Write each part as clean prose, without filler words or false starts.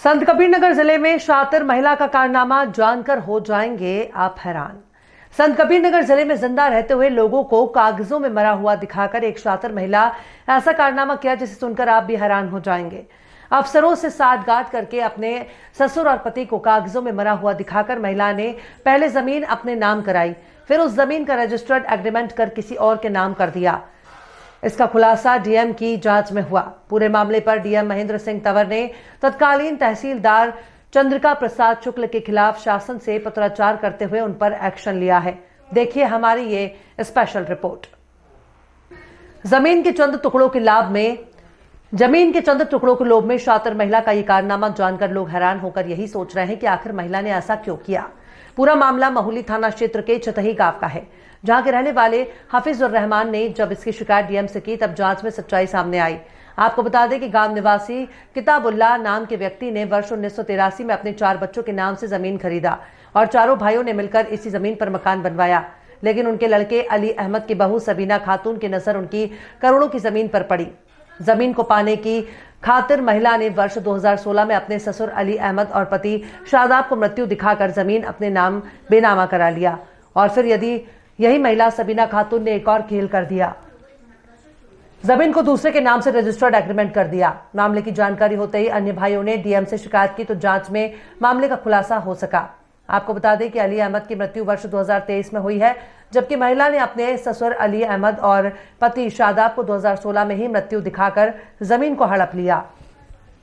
संतकबीरनगर जिले में शातिर महिला का कारनामा जानकर हो जाएंगे आप हैरान। संतकबीरनगर जिले में जिंदा रहते हुए लोगों को कागजों में मरा हुआ दिखाकर एक शातिर महिला ऐसा कारनामा किया जिसे सुनकर आप भी हैरान हो जाएंगे। अफसरों से साठगांठ करके अपने ससुर और पति को कागजों में मरा हुआ दिखाकर महिला ने पहले जमीन अपने नाम कराई, फिर उस जमीन का रजिस्टर्ड एग्रीमेंट कर किसी और के नाम कर दिया। इसका खुलासा डीएम की जांच में हुआ। पूरे मामले पर डीएम महेंद्र सिंह तंवर ने तत्कालीन तहसीलदार चंद्रिका प्रसाद शुक्ल के खिलाफ शासन से पत्राचार करते हुए उन पर एक्शन लिया है। देखिए हमारी ये स्पेशल रिपोर्ट। जमीन के चंद टुकड़ों के लोभ में शातिर महिला का ये कारनामा जानकर लोग हैरान होकर यही सोच रहे हैं कि आखिर महिला ने ऐसा क्यों किया। पूरा मामला महुली थाना क्षेत्र के छतही गांव का है, जहां के रहने वाले हफीजुर रहमान ने जब इसकी शिकायत डीएम से की तब जांच में सच्चाई सामने आई। आपको बता दें कि गांव निवासी किताबुल्लाह नाम के व्यक्ति ने वर्ष 1983 में अपने 4 बच्चों के नाम से जमीन खरीदा और चारों भाइयों ने मिलकर इसी जमीन पर मकान बनवाया। लेकिन उनके लड़के अली अहमद की बहू सबीना खातून की नजर उनकी करोड़ों की जमीन पर पड़ी। जमीन को पाने की खातिर महिला ने वर्ष 2016 में अपने ससुर अली अहमद और पति शादाब को मृत्यु दिखाकर जमीन अपने नाम बेनामा करा लिया। और फिर यही महिला सबीना खातून ने एक और खेल कर दिया, जमीन को दूसरे के नाम से रजिस्टर्ड एग्रीमेंट कर दिया। मामले की जानकारी होते ही अन्य भाइयों ने डीएम से शिकायत की तो जांच में मामले का खुलासा हो सका। आपको बता दें कि अली अहमद की मृत्यु वर्ष 2023 में हुई है, जबकि महिला ने अपने ससुर अली अहमद और पति शादाब को 2016 में ही मृत्यु दिखाकर जमीन को हड़प लिया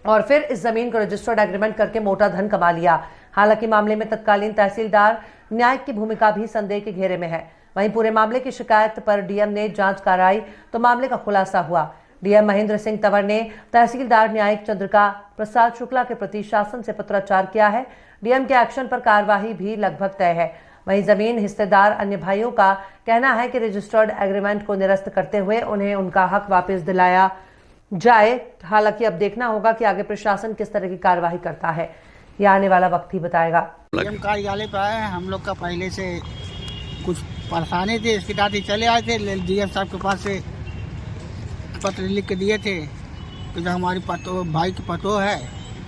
और फिर इस जमीन को रजिस्टर्ड एग्रीमेंट करके मोटा धन कमा लिया। हालांकि मामले में तत्कालीन तहसीलदार न्यायिक की भूमिका भी संदेह के घेरे में है। वहीं पूरे मामले की शिकायत पर डीएम ने जांच कराई तो मामले का खुलासा हुआ। डीएम महेंद्र सिंह तंवर ने तहसीलदार न्यायिक चंद्रिका प्रसाद शुक्ला के प्रति शासन से पत्राचार किया है। डीएम के एक्शन पर कार्यवाही भी लगभग तय है। वहीं जमीन हिस्सेदार अन्य भाइयों का कहना है कि रजिस्टर्ड एग्रीमेंट को निरस्त करते हुए उन्हें उनका हक वापस दिलाया जाए। हालांकि अब देखना होगा कि आगे प्रशासन किस तरह की कार्यवाही करता है, यह आने वाला वक्त ही बताएगा। डीएम कार्यालय पर आए, हम लोग का पहले से कुछ परेशानी थी, इसके साथ ही चले आए थे। डीएम साहब के पास से पत्र लिख के दिए थे कि जो हमारी भाई की पतो है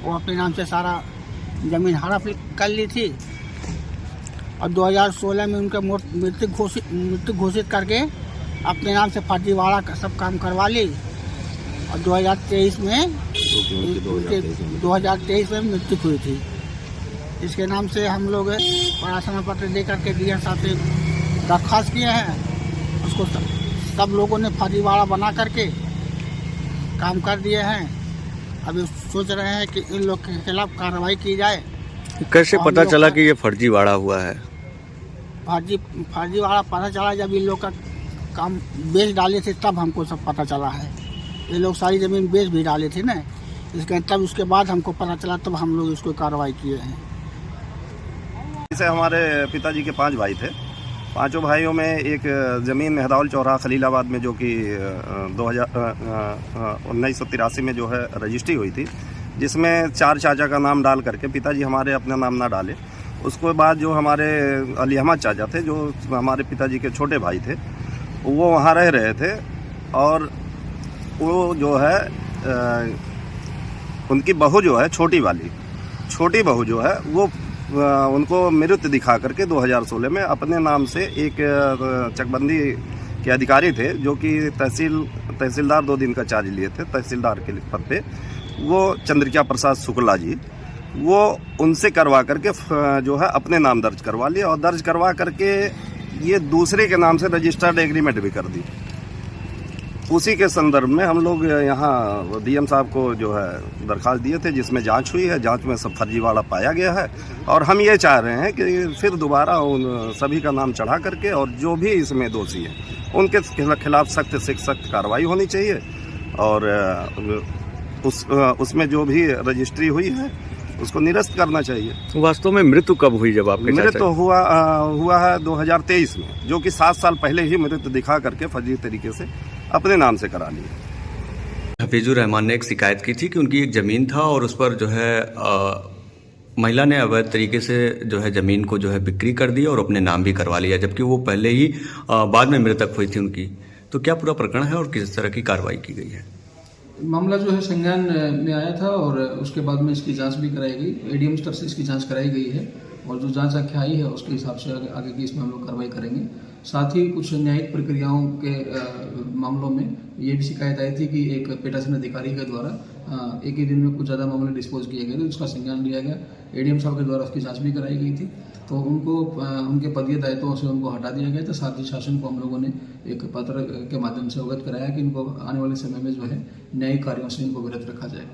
वो अपने नाम से सारा जमीन हड़प कर ली थी और 2016 में उनका मृत्यु घोषित करके अपने नाम से फर्जीवाड़ा का सब काम करवा ली और 2023 में मृत्यु हुई थी। इसके नाम से हम लोग प्रार्थना पत्र दे करके डीएम साहब से दरख्वास्त किए हैं। उसको सब लोगों ने फर्जीवाड़ा बना करके काम कर दिए हैं। अभी सोच रहे हैं कि इन लोग के खिलाफ कार्रवाई की जाए। कैसे पता चला कि ये फर्जीवाड़ा हुआ है? फर्जीवाड़ा पता चला जब इन लोग का काम बेच डाले थे, तब हमको सब पता चला है। ये लोग सारी जमीन बेच भी डाले थे ना, तब उसके बाद हमको पता चला, तब हम लोग इसको कार्रवाई किए हैं। इसे हमारे पिताजी के 5 भाई थे। 5 भाइयों में एक ज़मीन मेहदाउल चौराहा खलीलाबाद में, जो कि 1983 में जो है रजिस्ट्री हुई थी, जिसमें 4 चाचा का नाम डाल करके पिताजी हमारे अपना नाम ना डाले। उसके बाद जो हमारे अली अहमद चाचा थे, जो हमारे पिताजी के छोटे भाई थे, वो वहाँ रह रहे थे और वो जो है उनकी बहू जो है छोटी बहू जो है वो उनको मृत्यु दिखा करके 2016 में अपने नाम से एक चकबंदी के अधिकारी थे, जो कि तहसीलदार 2 दिन का चार्ज लिए थे तहसीलदार के पद पे, वो चंद्रिका प्रसाद शुक्ला जी, वो उनसे करवा करके जो है अपने नाम दर्ज करवा लिया और दर्ज करवा करके ये दूसरे के नाम से रजिस्टर्ड एग्रीमेंट भी कर दी। उसी के संदर्भ में हम लोग यहाँ डीएम साहब को जो है दरखास्त दिए थे, जिसमें जांच हुई है। जांच में सब फर्जीवाड़ा पाया गया है और हम ये चाह रहे हैं कि फिर दोबारा उन सभी का नाम चढ़ा करके और जो भी इसमें दोषी हैं उनके खिलाफ सख्त से सख्त कार्रवाई होनी चाहिए और उसमें जो भी रजिस्ट्री हुई है उसको निरस्त करना चाहिए। वास्तव में मृत्यु कब हुई? जब आपके मृत्यु हुआ है 2023 में, जो कि 7 साल पहले ही मृत्यु दिखा करके फर्जी तरीके से अपने नाम से करा लिया। हफीजुर रहमान ने एक शिकायत की थी कि उनकी एक ज़मीन था और उस पर जो है महिला ने अवैध तरीके से जो है ज़मीन को जो है बिक्री कर दी और अपने नाम भी करवा लिया, जबकि वो पहले ही बाद में मृतक हुई थी उनकी। तो क्या पूरा प्रकरण है और किस तरह की कार्रवाई की गई है? मामला जो है संज्ञान में आया था और उसके बाद में इसकी जांच भी कराई गई। एडीएम स्तर से इसकी जांच कराई गई है और जो जांच आख्या आई है उसके हिसाब से आगे की इसमें हम लोग कार्रवाई करेंगे। साथ ही कुछ न्यायिक प्रक्रियाओं के मामलों में ये भी शिकायत आई थी कि एक पीठासीन अधिकारी के द्वारा एक ही दिन में कुछ ज़्यादा मामले डिस्पोज किए गए थे, उसका संज्ञान लिया गया। एडीएम साहब के द्वारा उसकी जांच भी कराई गई थी, तो उनको उनके पदीय दायित्वों से उनको हटा दिया गया था। साथ ही शासन को हम लोगों ने एक पत्र के माध्यम से अवगत कराया कि इनको आने वाले समय में जो है न्यायिक कार्यों से इनको विरत रखा जाए।